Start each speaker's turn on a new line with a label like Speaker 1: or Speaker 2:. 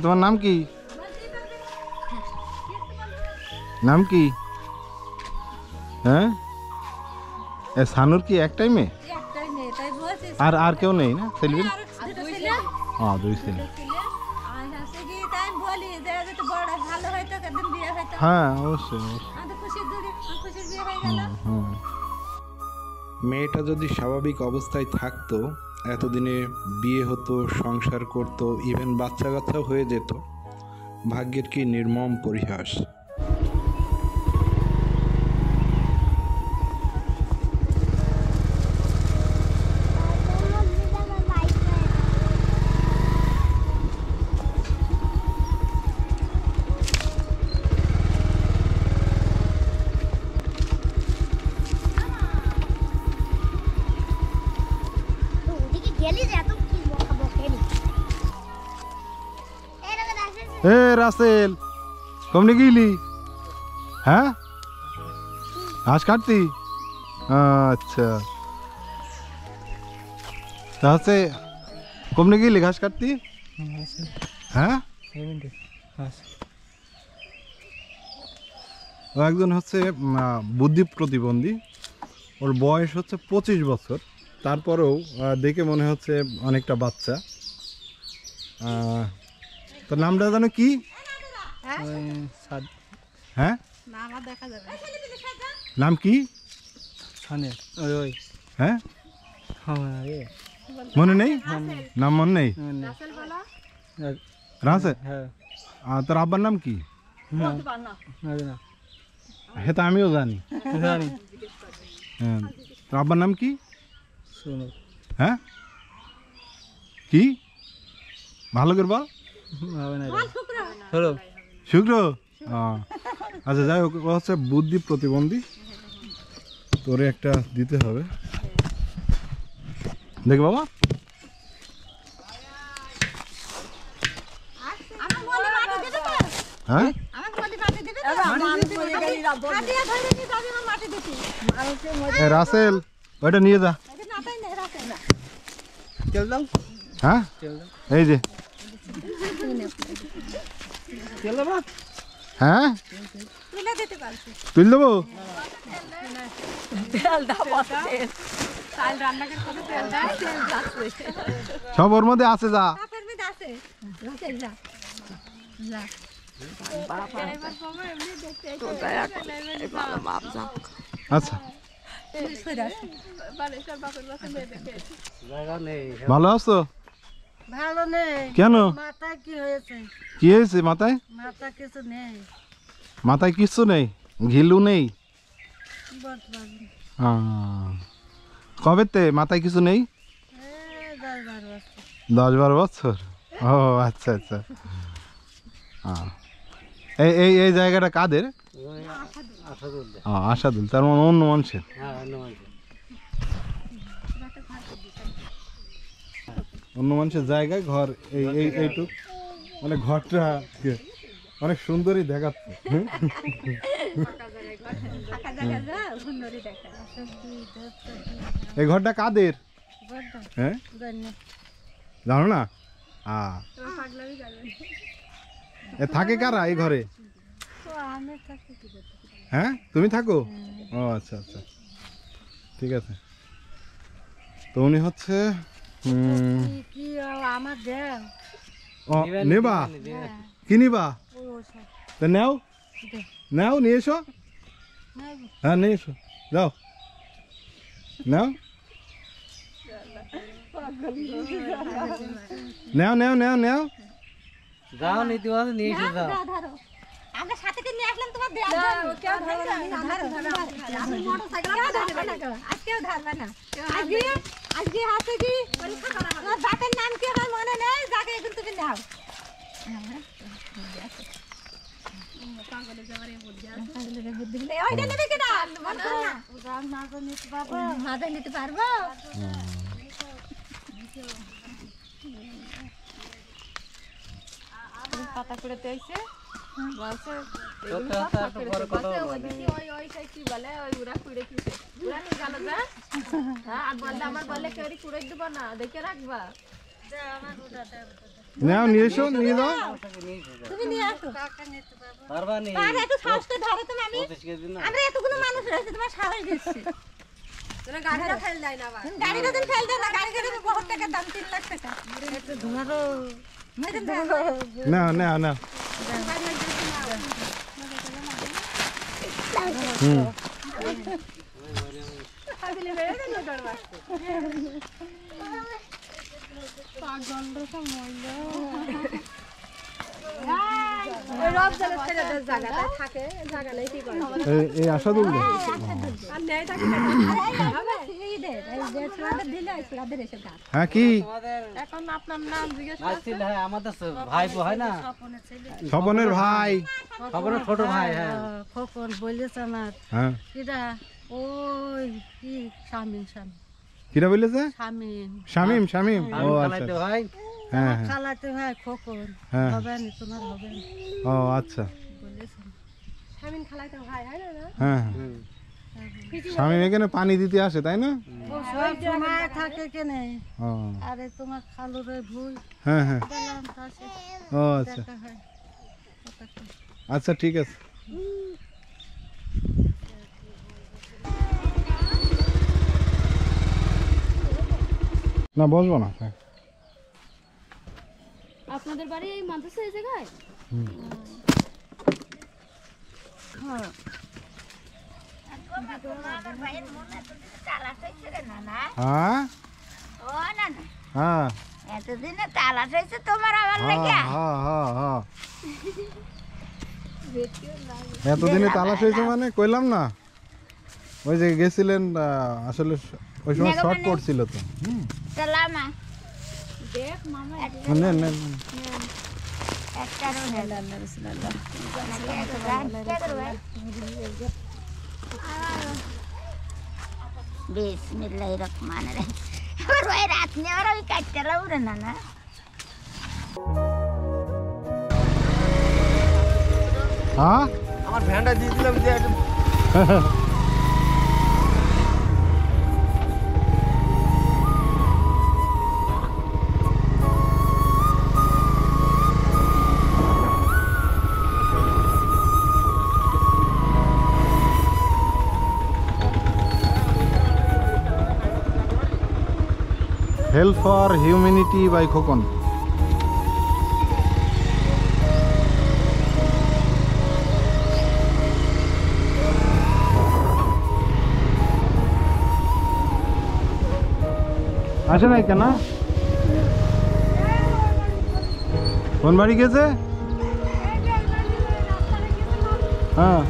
Speaker 1: তোমার নাম কি? নাম কি? হ্যাঁ, সানুর কি একটাই মেয়ে? আর কেউ নেই না ছেলে? হ্যাঁ, দুই ছেলে। হ্যাঁ, অবশ্যই। মেয়েটা যদি স্বাভাবিক অবস্থায় থাকতো, এতদিনে বিয়ে হতো, সংসার করত, ইভেন বাচ্চা কাচ্চাও হয়ে যেত। ভাগ্যের কি নির্মম পরিহাস। রাসেল, কমনে গেলি? হ্যাঁ, ঘাস কাটতি? আচ্ছা, তা হচ্ছে কমনে গেলি ঘাস কাটতি? হ্যাঁ, ও একজন হচ্ছে বুদ্ধি প্রতিবন্ধী। ওর বয়স হচ্ছে 25 বছর। তারপরেও দেখে মনে হচ্ছে অনেকটা বাচ্চা। তোর নামটা জানো কি? হ্যাঁ, নাম কি? হ্যাঁ, মনে নেই? নাম মনে নেই? রাসেল। তোর আব্বার নাম কি? হ্যাঁ, তা আমিও জানি। তোর আব্বার নাম কি? হ্যাঁ, কি? ভালো করে বল। শুক্র। আচ্ছা, যাই হোক, হচ্ছে বুদ্ধি প্রতিবন্ধী। তোরে একটা দিতে হবে, দেখ বাবা। হ্যাঁ, রাসেল, ওইটা নিয়ে যা। হ্যাঁ, এই যে। হ্যাঁ, তুল দেবো। সব ওর মধ্যে আছে, যা। আচ্ছা, ভালো আছো?
Speaker 2: ভালো নেই।
Speaker 1: কেন?
Speaker 2: মাথায় কি হয়েছে?
Speaker 1: কি হয়েছে মাথায়?
Speaker 2: মাথায় কিছু নেই।
Speaker 1: মাথায় কিছু নেই? ঘিলু নেই? কবেতে মাথায় কিছু নেই? 10-12 বছর। ও আচ্ছা আচ্ছা। এই জায়গাটা কাদের? আশাদুল। তার মানে অন্য মানুষের। অন্য মানুষের জায়গায় ঘর। এইটুক মানে ঘরটা অনেক সুন্দরই দেখাচ্ছে। এই ঘরটা কাদের? হ্যাঁ, জানো না? থাকে কারা এই ঘরে? হ্যাঁ, তুমি থাকো? ও আচ্ছা আচ্ছা, ঠিক আছে। তো উনি হচ্ছে নেবা? কি নিবা? তা নেও, নাও, নিয়ে এসো। হ্যাঁ, নিয়ে এসো, যাও, নাও, নেও নেও নেও নেও,
Speaker 3: যাও, নিতে হবে, নিয়ে এসে যাও।
Speaker 4: আমরা সাথে করে নিয়ে আসলাম, তোমার দেয়া দাও, কেউ ধরবে না, আমি মোটরসাইকেল ধরবে না, আজকেও ধরবে না। আজকে হাতে কি পরীক্ষা করা হবে। তোমার বাপের নাম কি আমার মনে নেই, যাকে এখন তুমি নাও। ওইটা নেবে কিনা? মাথা নিতে পারবো। পাতা করে দিয়েছে।
Speaker 3: সত্যি কথা একটু পরে কথা বলবো
Speaker 5: নাও নিয়ে এসো, নিয়ে দাও।
Speaker 4: তুমি নিয়ে আসো।
Speaker 3: পারবা নি
Speaker 4: আর একটু সাহসটা ধরো তুমি।
Speaker 3: 25 কেজি না
Speaker 4: আমরা এতগুলো মানুষ রয়েছে, তোমার সাহস দিচ্ছি। গাড়িটা ফেল দেয় না, গাড়িটা দিন ফেল দেয় না, গাড়ি বহুত টাকা দাম, 3 লাখ টাকা।
Speaker 2: একটু ধরো।
Speaker 5: নাও নাও নাও। এই আশা দুল হ্যাঁ কি
Speaker 2: এখন আপনার নাম জিজ্ঞেস
Speaker 3: আসছিল হ্যাঁ আমাদের ভাই হয় না
Speaker 5: স্বপনের ভাই।
Speaker 3: খবরের ছোট ভাই হ্যাঁ
Speaker 2: খোকন বলেছে আমার
Speaker 5: হ্যাঁ
Speaker 2: কিরা ওই কি শামিন
Speaker 5: কিরা বলেছে? শামিম শামিম। ও আচ্ছা
Speaker 3: চালাইতে ভাই
Speaker 5: হ্যাঁ
Speaker 2: খালাতে ভাই খোকন
Speaker 5: হ্যাঁ।
Speaker 2: হবে না, তোমার হবে না
Speaker 5: ও আচ্ছা
Speaker 2: বলেছে।
Speaker 4: শামিন খালাইতে ভাই হয় না?
Speaker 5: হ্যাঁ হ্যাঁ। শামিম এখানে পানি দিতে আসে তাই না?
Speaker 2: ও সব সময় থাকে কেনে।
Speaker 5: ও
Speaker 2: আরে তোমার খালুর ওই ভুল
Speaker 5: হ্যাঁ হ্যাঁ।
Speaker 2: গেলাম পাশে
Speaker 5: ও আচ্ছা
Speaker 2: দেখা হয়।
Speaker 5: আচ্ছা ঠিক আছে। না বসবো না।
Speaker 6: আপনাদের বাড়ি এই মাদ্রাসা এই জায়গায়?
Speaker 5: হ্যাঁ হ্যাঁ
Speaker 4: এতদিনে তালাশ হয়েছে তোমার আমার
Speaker 5: হ্যাঁ হ্যাঁ হ্যাঁ। এতদিনে তালাশ হয়েছে মানে কইলাম না, ওই যে গেছিলেন আসলে ওই সময় শর্ট পড়ছিল তো।
Speaker 4: সালামা
Speaker 6: দেখ মামা
Speaker 5: নেন নেন।
Speaker 4: একটা বিসমিল্লাহির রহমানির রহিম। আবার ওই রাত নিয়ে আর ওই কাটতে লাউরে না না।
Speaker 5: হ্যাঁ
Speaker 3: আমার ভ্যানটা দিয়ে দিলাম যে
Speaker 5: help for humanity by Khokon. আসে নাই কেন? কোন বাড়ি গেছে? হ্যাঁ